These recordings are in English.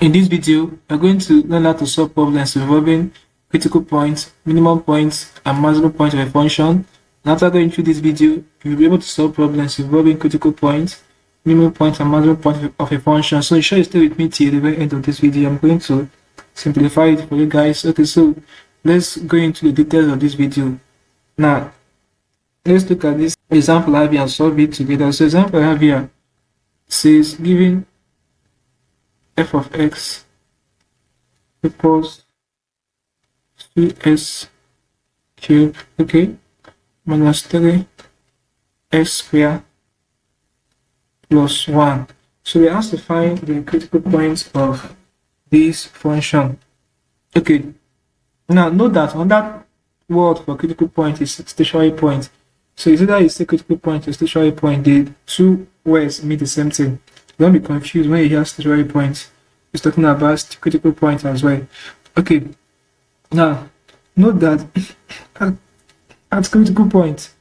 In this video, we're going to learn how to solve problems involving critical points, minimum points, and maximum points of a function. And after going through this video, you'll be able to solve problems involving critical points, minimum points, and maximum points of a function. So ensure you stay with me till the very end of this video. I'm going to simplify it for you guys. Okay, so let's go into the details of this video. Now, let's look at this example I have here and solve it together. So example I have here says given f of x equals 2s cubed, okay, minus 3x squared plus 1. So we have to find the critical points of this function. Okay, now note that on that word for critical point is stationary point. So it's either it's a critical point or stationary point. The two words mean the same thing. Don't be confused when you hear stationary point. It's talking about critical point as well. Okay, now note that at critical point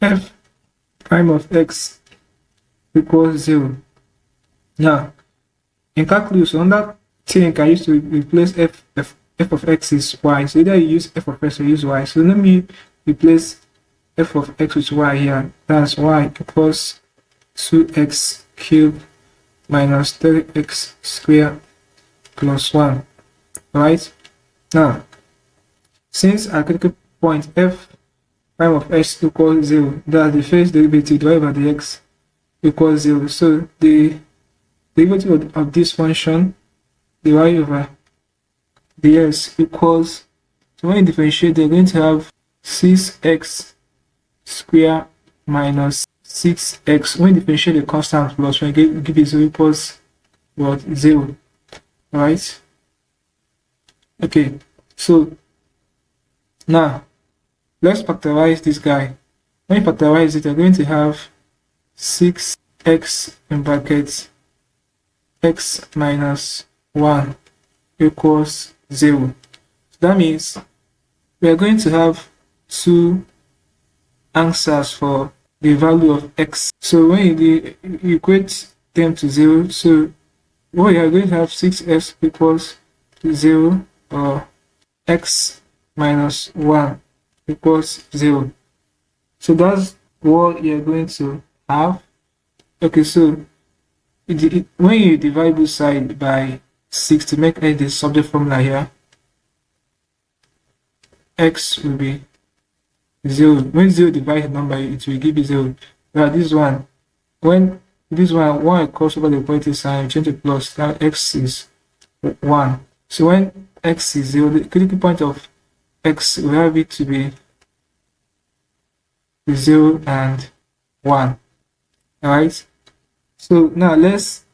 f prime of x equals 0. Now in calculus, on that thing I used to replace f of x is y. So either you use f of x or use y. So let me replace f of x with y here. That's y equals 2x cubed minus 3x squared plus 1. Right? Now, since at critical point f prime of x equals 0, that's the first derivative divided by the x equals 0. So the derivative of this function, the y over ds equals, so when you differentiate, they're going to have 6x squared minus 6x. When you differentiate the constant plus, when you give it 0 equals what? 0. Right? Okay, so now let's factorize this guy. When you factorize it, you're going to have 6x in brackets x minus 1 equals 0. So that means we are going to have two answers for the value of x. So when you equate them to 0, so what you are going to have 6x equals 0 or x minus 1 equals 0. So that's what you're going to have. Okay, so when you divide both sides by 6 to make the subject formula here, x will be 0. When 0 divides the number, it will give you 0. Now this one, when this one crosses over the equality sign, change to plus, now x is 1. So when x is 0, the critical point of x will have it to be 0 and 1. Alright? So now let's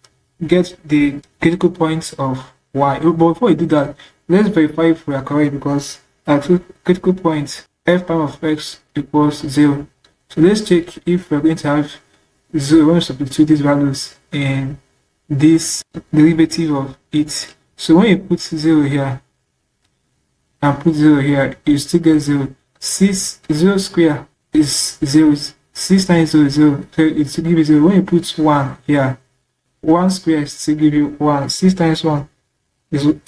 get the critical points of y. But before we do that, let's verify if we are correct, because at critical point f prime of x equals 0. So let's check if we're going to have 0 when we substitute these values in this derivative of it. So when you put 0 here and put 0 here, you still get 0. 0 square is 0. 6 times 0 is 0. So it still gives you 0. When you put 1 here, 1 square still give you 1. 6 times 1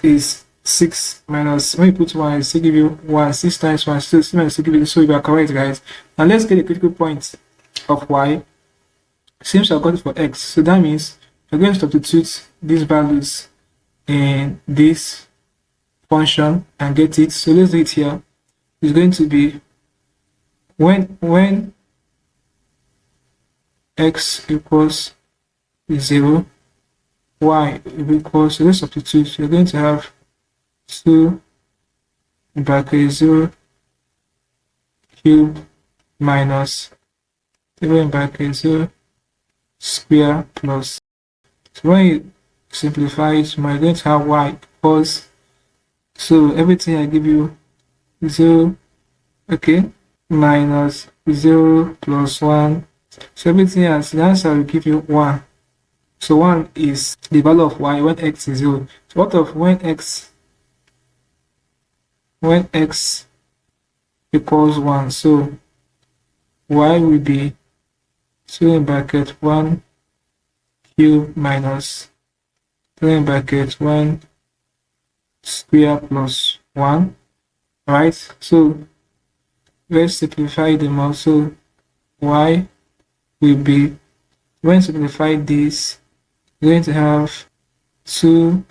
is 6 minus, when you put 1, it still give you 1. 6 times 1 still give you, so you are correct, guys. Now let's get the critical point of y. Since I got it for x, so that means we're going to substitute these values in this function and get it. So let's do it here. It's going to be when x equals 0, y equals, so let's substitute. You're going to have 2 in bracket 0 cubed minus 3 in bracket 0 square plus. So when you simplify it, you're going to have y equals, so everything I give you 0, okay, minus 0 plus 1. So everything else, the answer will give you 1. So 1 is the value of y when x is 0. So what of when x equals 1? So y will be 2 in bracket 1 cube minus 3 in bracket 1 square plus 1, right? So let's simplify them also. Y will be, when simplify this, we're going to have 2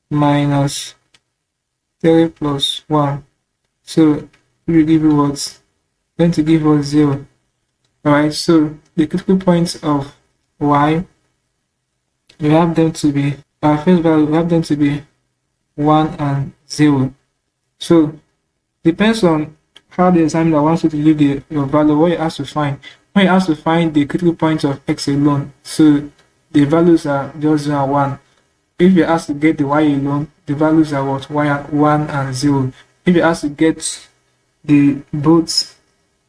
minus 3 plus 1. So we will give you what's going to give us 0. Alright, so the critical points of y, we have them to be, our first value, we have them to be 1 and 0. So depends on how the examiner wants you to leave your value, what you have to find. When you have to find the critical points of x alone, so the values are just 0 and 1. If you ask to get the y alone, the values are what? 1 and 0. If you ask to get the both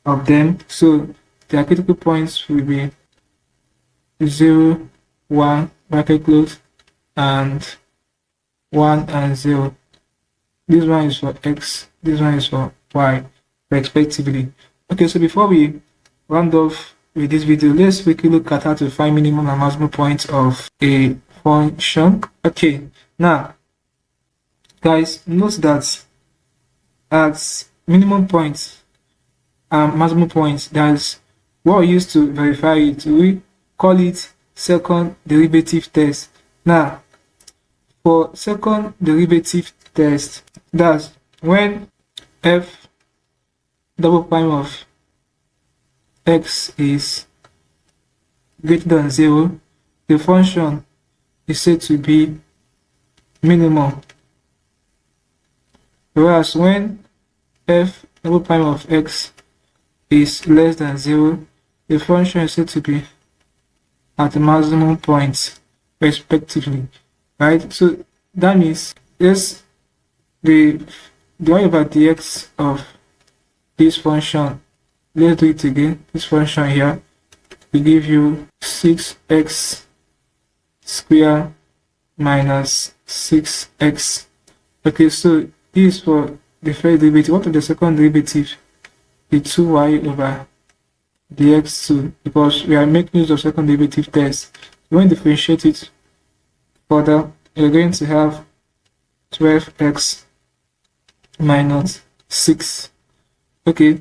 of them, so their critical points will be 0, 1, bracket close, and 1 and 0. This one is for x, this one is for y, respectively. Okay, so before we round off with this video, let's quickly look at how to find minimum and maximum points of a function. Okay, now guys, note that at minimum points and maximum points, that's what we use to verify it. We call it second derivative test. Now for second derivative test, that's when f double prime of x is greater than 0, the function is said to be minimum. Whereas when f double prime of x is less than 0, the function is said to be at the maximum point, respectively. Right? So that means this the y over dx of this function, let's do it again. This function here will give you 6x square minus 6x. Okay, so this is for the first derivative. What is the second derivative? The 2y over dx2, because we are making use of second derivative test. When you differentiate it further, you're going to have 12x minus 6. Okay,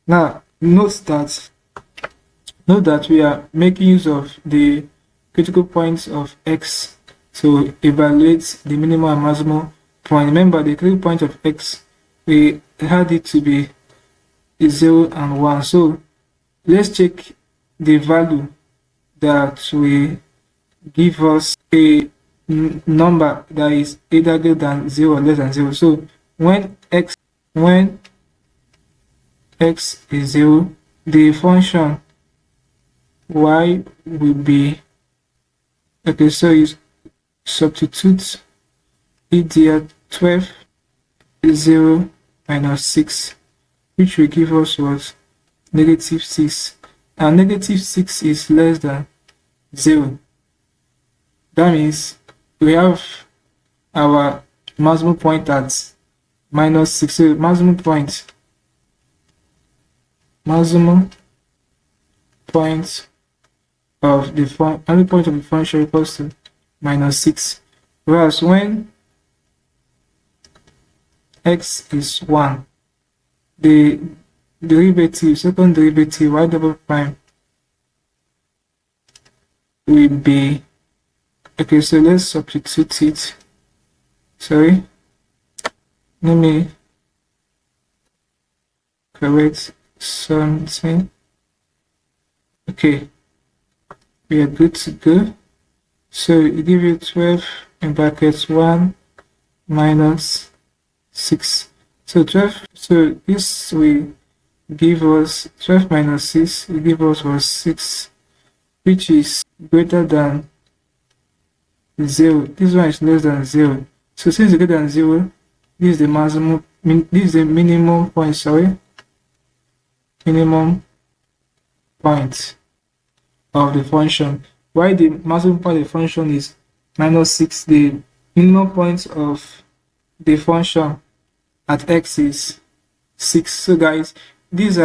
now note that we are making use of the critical points of x to evaluate the minimum and maximum point. Remember, the critical point of x, we had it to be 0 and 1. So let's check the value that will give us a number that is either greater than 0 or less than 0. So when x is 0, the function y will be, okay, so you substitute it there, 12 is 0 minus 6, which will give us was negative 6, and negative 6 is less than 0. That means we have our maximum point at minus 6. So maximum point of the function equals to minus 6. Whereas when x is 1, the derivative, second derivative, y double prime will be, okay, so let's substitute it. Sorry, let me correct something. Okay, we are good to go. So it gives you 12 in brackets 1 minus 6. So 12, so this will give us 12 minus 6, will give us was 6, which is greater than 0. This one is less than 0. So since it's greater than 0, this is the maximum, this is the minimum point, sorry, minimum point of the function. Why the maximum point of the function is minus 6, the minimum point of the function at x is 6. So guys, this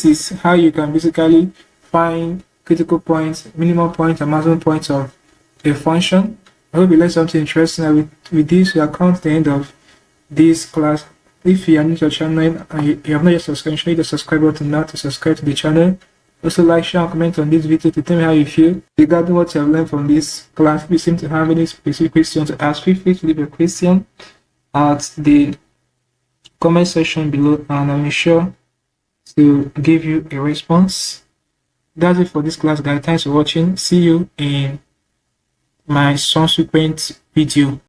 is how you can basically find critical points, minimum points and maximum points of a function. I hope you learned something interesting. And with this, we are come to the end of this class. If you are new to the channel and you have not yet subscribed, show the subscribe button now to subscribe to the channel. Also like, share, and comment on this video to tell me how you feel regarding what you have learned from this class. If you seem to have any specific questions to ask, feel free to leave a question at the comment section below, and I'll be sure to give you a response. That's it for this class, guys. Thanks for watching. See you in my subsequent video.